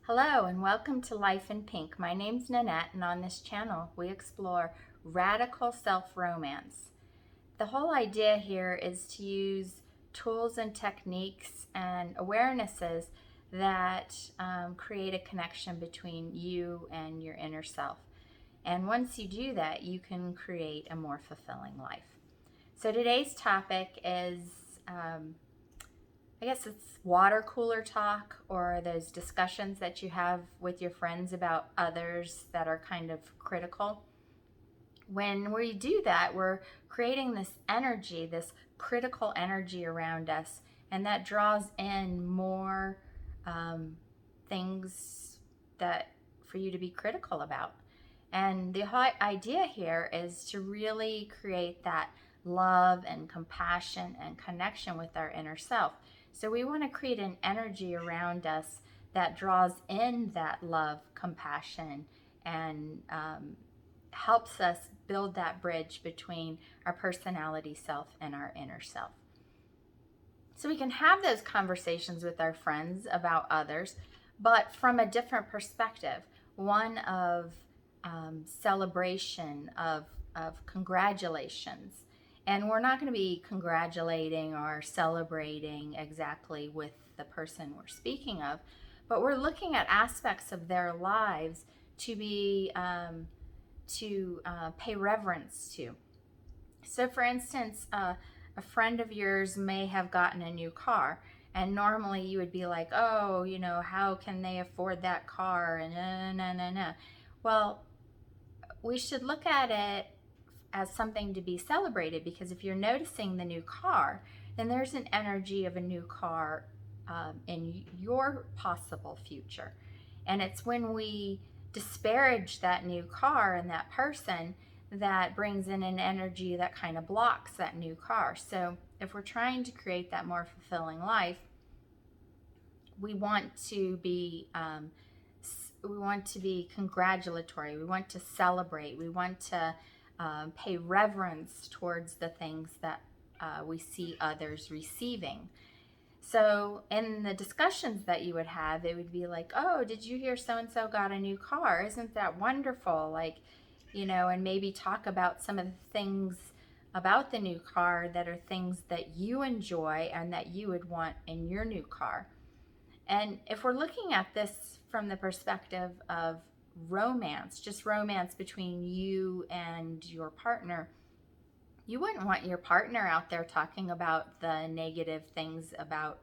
Hello and welcome to Life in Pink. My name's Nanette, and on this channel we explore radical self-romance. The whole idea here is to use tools and techniques and awarenesses that create a connection between you and your inner self. And once you do that, you can create a more fulfilling life. So today's topic is I guess it's water cooler talk, or those discussions that you have with your friends about others that are kind of critical. When we do that, we're creating this energy, this critical energy around us, and that draws in more things that for you to be critical about. And the whole idea here is to really create that love and compassion and connection with our inner self. So we want to create an energy around us that draws in that love, compassion, and helps us build that bridge between our personality self and our inner self. So we can have those conversations with our friends about others, but from a different perspective, one of celebration, of congratulations. And we're not going to be congratulating or celebrating exactly with the person we're speaking of, but we're looking at aspects of their lives to be pay reverence to. So, for instance, a friend of yours may have gotten a new car, and normally you would be like, "Oh, how can they afford that car?" And no. Well, we should look at it as something to be celebrated, because if you're noticing the new car, then there's an energy of a new car in your possible future. And it's when we disparage that new car and that person that brings in an energy that kind of blocks that new car. So if we're trying to create that more fulfilling life, we want to be congratulatory. We want to celebrate. We want to pay reverence towards the things that we see others receiving. So in the discussions that you would have, it would be like, "Oh, did you hear so and so got a new car? Isn't that wonderful?" And maybe talk about some of the things about the new car that are things that you enjoy and that you would want in your new car. And if we're looking at this from the perspective of romance, just romance between you and your partner, you wouldn't want your partner out there talking about the negative things about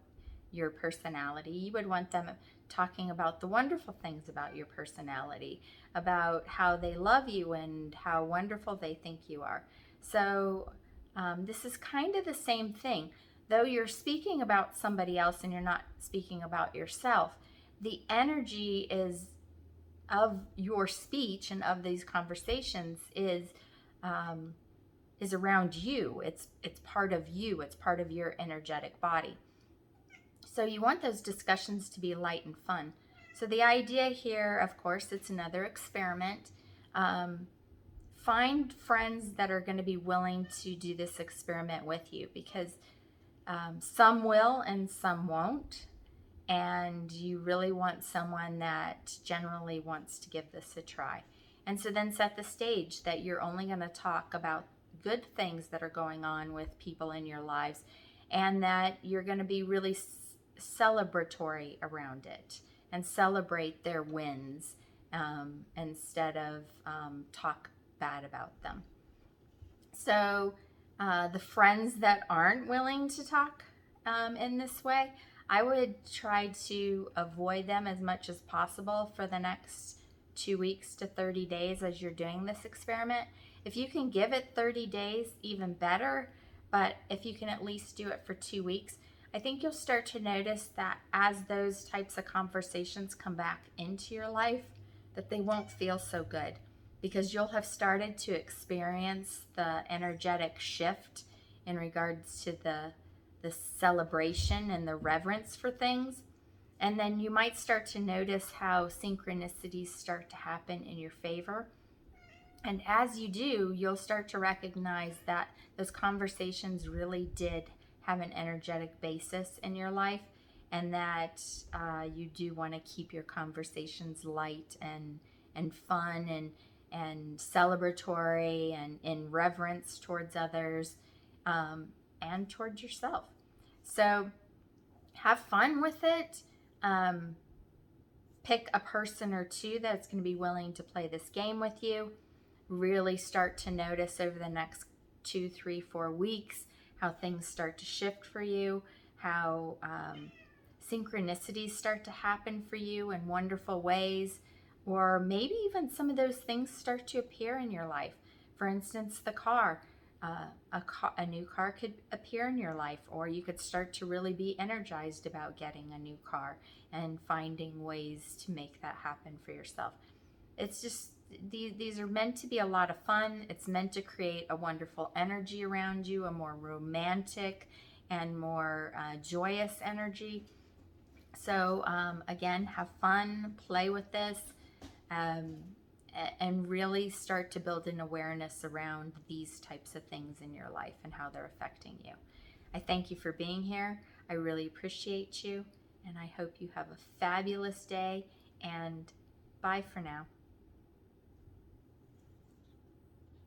your personality. You would want them talking about the wonderful things about your personality, about how they love you and how wonderful they think you are. So, this is kind of the same thing. Though you're speaking about somebody else and you're not speaking about yourself, the energy is of your speech and of these conversations is around you. It's part of you. It's part of your energetic body. So you want those discussions to be light and fun. So the idea here, of course, it's another experiment. Find friends that are going to be willing to do this experiment with you, because some will and some won't. And you really want someone that generally wants to give this a try. And so then set the stage that you're only going to talk about good things that are going on with people in your lives, and that you're going to be really celebratory around it and celebrate their wins, instead of talk bad about them. So the friends that aren't willing to talk in this way, I would try to avoid them as much as possible for the next 2 weeks to 30 days as you're doing this experiment. If you can give it 30 days, even better. But if you can at least do it for 2 weeks, I think you'll start to notice that as those types of conversations come back into your life, that they won't feel so good, because you'll have started to experience the energetic shift in regards to the celebration and the reverence for things. And then you might start to notice how synchronicities start to happen in your favor. And as you do, you'll start to recognize that those conversations really did have an energetic basis in your life, and that you do want to keep your conversations light and fun and celebratory and in reverence towards others, and towards yourself. So have fun with it. Pick a person or two that's going to be willing to play this game with you. Really start to notice over the next 2, 3, 4 weeks how things start to shift for you, how synchronicities start to happen for you in wonderful ways, or maybe even some of those things start to appear in your life. For instance, the car. A new car could appear in your life, or you could start to really be energized about getting a new car and finding ways to make that happen for yourself. It's just, these are meant to be a lot of fun. It's meant to create a wonderful energy around you, a more romantic and more joyous energy. So again, have fun, play with this, um, and really start to build an awareness around these types of things in your life and how they're affecting you. I thank you for being here. I really appreciate you, and I hope you have a fabulous day, and bye for now.